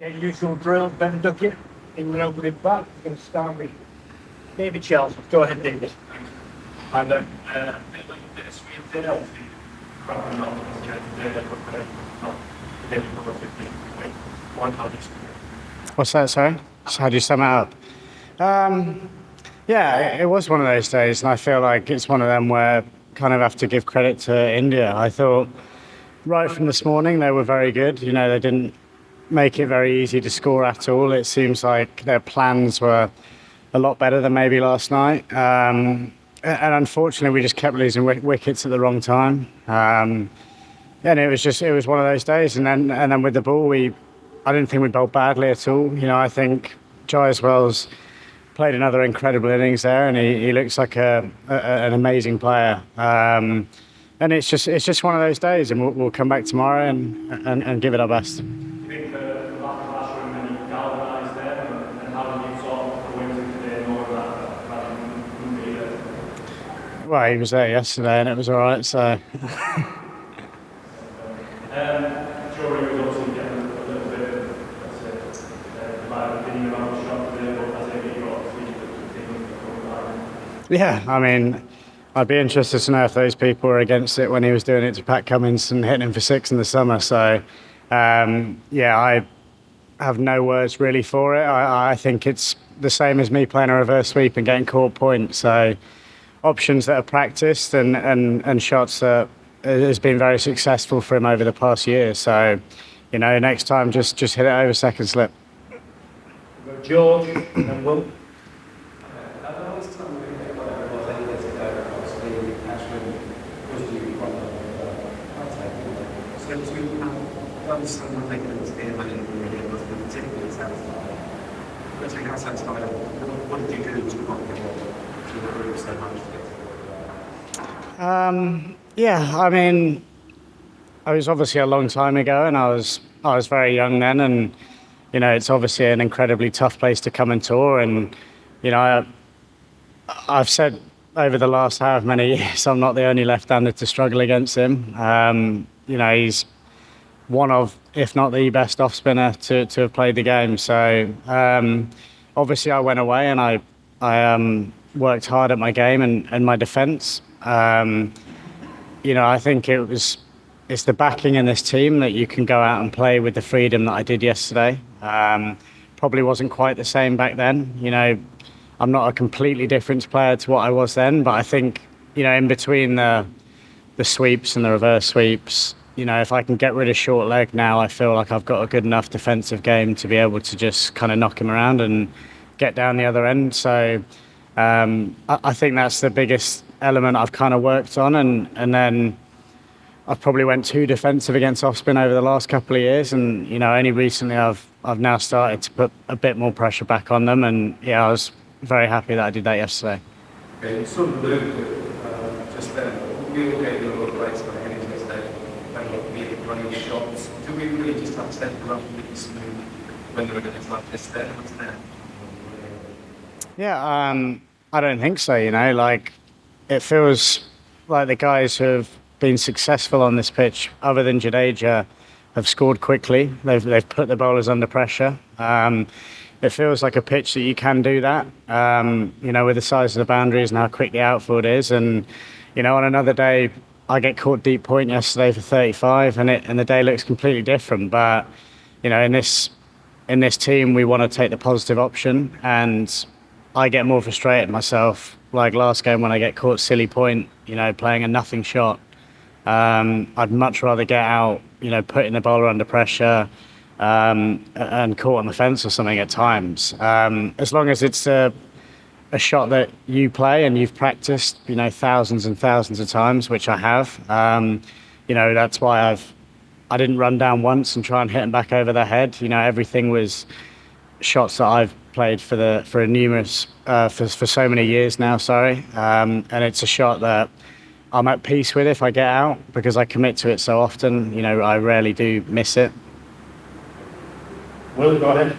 Usual drill, Ben Duckett in the opening bat. We're going to start with David Shells. Go ahead, David. And What's that, sorry? So how do you sum it up? Yeah, it was one of those days, and I feel like it's one of them where I kind of have to give credit to India. I thought right from this morning they were very good. You know, they didn't make it very easy to score at all. It seems like their plans were a lot better than maybe last night. And unfortunately, we just kept losing wickets at the wrong time. And it was one of those days. And then with the ball, I didn't think we bowled badly at all. You know, I think Jaiswal's played another incredible innings there, and he looks like an amazing player. And it's just one of those days, and we'll come back tomorrow and give it our best. Well, he was there yesterday and it was all right, so... Yeah, I mean, I'd be interested to know if those people were against it when he was doing it to Pat Cummins and hitting him for 6 in the summer. So, yeah, I have no words really for it. I think it's the same as me playing a reverse sweep and getting caught point. So, options that are practiced and shots that has been very successful for him over the past year. So, you know, next time just hit it over second slip. George and Will. What did you do to improve so much? Yeah, I mean, it was obviously a long time ago, and I was very young then, and you know, it's obviously an incredibly tough place to come and tour, and you know, I've said over the last however many years, I'm not the only left-hander to struggle against him. You know, he's one of, if not the best off-spinner to have played the game. So obviously I went away and I worked hard at my game and my defence. You know, I think it's the backing in this team that you can go out and play with the freedom that I did yesterday. Probably wasn't quite the same back then. You know, I'm not a completely different player to what I was then, but I think, you know, in between the sweeps and the reverse sweeps, you know, if I can get rid of short leg now, I feel like I've got a good enough defensive game to be able to just kind of knock him around and get down the other end. So I think that's the biggest element I've kind of worked on, and then I've probably went too defensive against off spin over the last couple of years, and you know, only recently I've now started to put a bit more pressure back on them, and yeah, I was very happy that I did that yesterday. Okay, you sort of alluded to just then, we all gave you a lot of grace for heading to this day, and running shots. Do we really just have to set the rough really smooth when there are games like this there? What's there? Yeah, I don't think so, you know, like it feels like the guys who have been successful on this pitch, other than Jadeja, have scored quickly. They've put the bowlers under pressure. It feels like a pitch that you can do that, you know, with the size of the boundaries and how quick the outfield is. And, you know, on another day, I get caught deep point yesterday for 35 and the day looks completely different. But, you know, in this team, we want to take the positive option, and I get more frustrated myself, like last game when I get caught silly point, you know, playing a nothing shot. I'd much rather get out, you know, putting the bowler under pressure and caught on the fence or something at times. As long as it's a shot that you play and you've practiced, you know, thousands and thousands of times, which I have, you know, that's why I didn't run down once and try and hit them back over the head. You know, everything was shots that I've played for so many years now, and it's a shot that I'm at peace with if I get out, because I commit to it so often. You know, I rarely do miss it. Will, go ahead.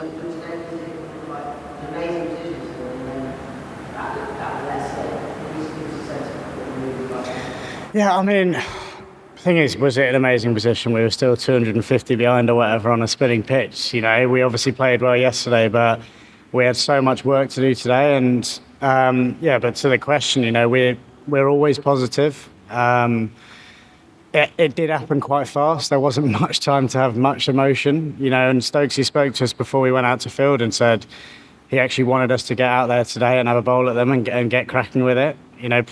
was good today. Was it like amazing decisions and then that less Yeah, I mean, the thing is, was it an amazing position? We were still 250 behind or whatever on a spinning pitch. You know, we obviously played well yesterday, but we had so much work to do today. And yeah, but to the question, you know, we're always positive. It did happen quite fast. There wasn't much time to have much emotion, you know. And Stokesy spoke to us before we went out to field and said he actually wanted us to get out there today and have a bowl at them and get cracking with it. You know,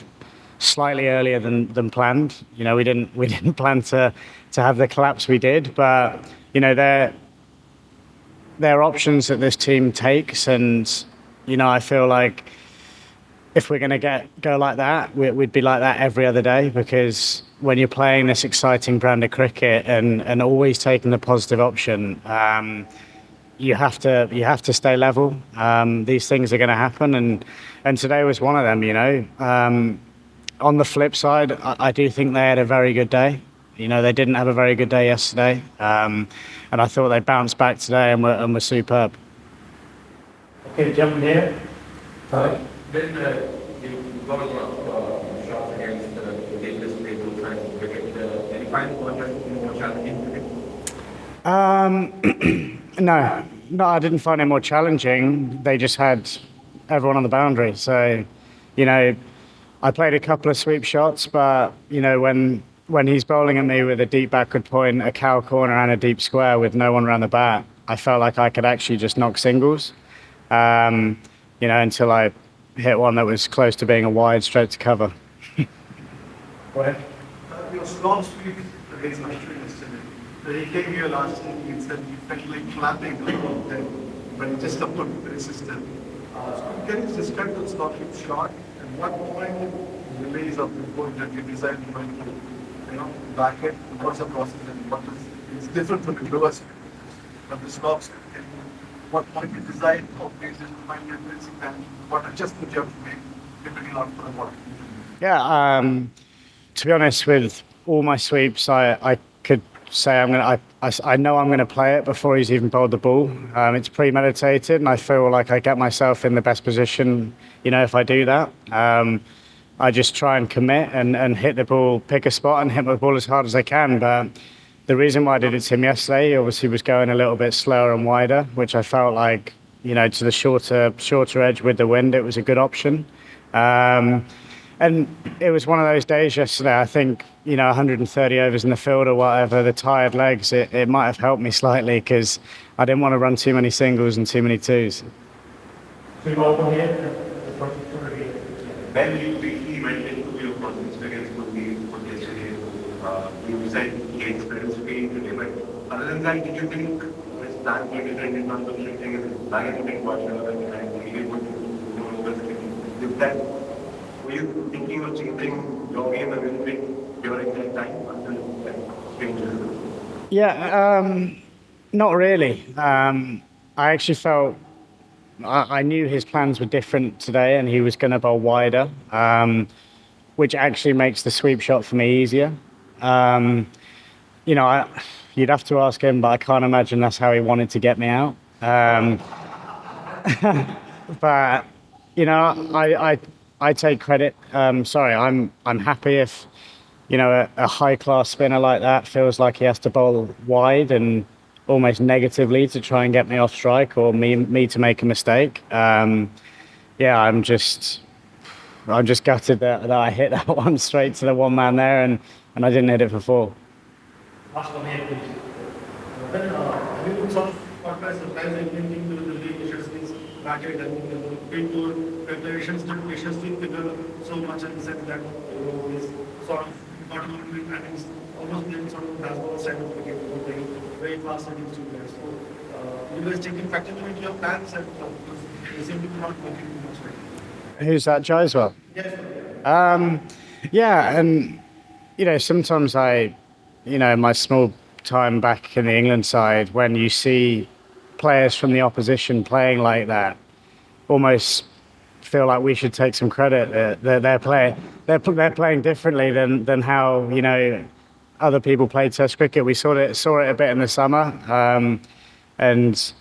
slightly earlier than planned. You know, we didn't plan to have the collapse we did, but you know, there are options that this team takes, and you know, I feel like if we're going to go like that, we'd be like that every other day, because when you're playing this exciting brand of cricket and always taking the positive option, you have to stay level. These things are going to happen, and today was one of them. You know, on the flip side, I do think they had a very good day. You know, they didn't have a very good day yesterday, and I thought they bounced back today and were superb. Okay, jump here. Sorry. Then you got a lot of shots against the dangerous players who try to cricket. Any final contract more challenging? No, I didn't find it more challenging. They just had everyone on the boundary. So, you know, I played a couple of sweep shots, but you know, when he's bowling at me with a deep backward point, a cow corner, and a deep square with no one around the bat, I felt like I could actually just knock singles. You know, until I hit one that was close to being a wide straight to cover. Go ahead. Your slow sweep against Australia yesterday. He came here last week and said he felt like clapping about them, but he just couldn't resist it. So can you describe the slow sweep shot and what point in the ways of the point that you decided to, you know, back it? What's the process and what is it's different from the lower sweep, but the slow sweep? What point you decide how places to find your place and what adjustment you have to make depending on the work? Yeah, to be honest, with all my sweeps, I could say I know I'm gonna play it before he's even bowled the ball. It's premeditated, and I feel like I get myself in the best position, you know, if I do that. I just try and commit and hit the ball, pick a spot and hit the ball as hard as I can. But the reason why I did it to him yesterday, he obviously was going a little bit slower and wider, which I felt like, you know, to the shorter edge with the wind, it was a good option. And it was one of those days yesterday, I think, you know, 130 overs in the field or whatever, the tired legs, it might have helped me slightly because I didn't want to run too many singles and too many twos. We go from here. When you briefly went into your first experience with yesterday, you said he experienced pain today, but other than that, did you think his plan was different in terms of shifting his bag and being watchful and being able to do this? Did that, were you thinking of changing your game a little bit during that time until that changes? Yeah, not really. I actually felt I knew his plans were different today and he was going to bowl wider, which actually makes the sweep shot for me easier. You know, you'd have to ask him, but I can't imagine that's how he wanted to get me out. But, you know, I take credit. Sorry, I'm happy if, you know, a high-class spinner like that feels like he has to bowl wide and almost negatively to try and get me off strike or me to make a mistake. Yeah, I'm just gutted that I hit that one straight to the one man there and I didn't hit it for four. Last one here, please. Then, have you put some podcast surprising thinking to the league issues, market and people, preparations to patiently figure so much and said that is sort of not only planning, almost playing sort of basketball side of cricket, playing very fast against you guys. So, you guys taking factor into your plans and you seem to be not working too much right. Who's that, Jaiswal? Yes. Yeah, and you know, sometimes you know, my small time back in the England side, when you see players from the opposition playing like that, almost feel like we should take some credit. They're playing differently than how, you know, other people play Test cricket. We saw it a bit in the summer, and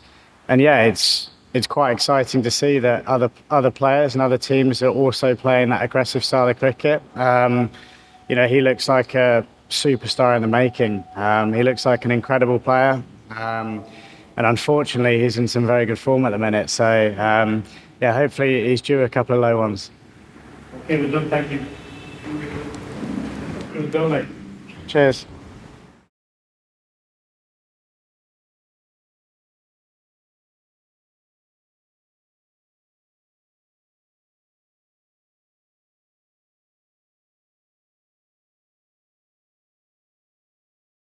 yeah, it's quite exciting to see that other players and other teams are also playing that aggressive style of cricket. You know, he looks like a superstar in the making. He looks like an incredible player, and unfortunately, he's in some very good form at the minute. So yeah, hopefully he's due a couple of low ones. Okay, well done, thank you. Well done, mate. Cheers.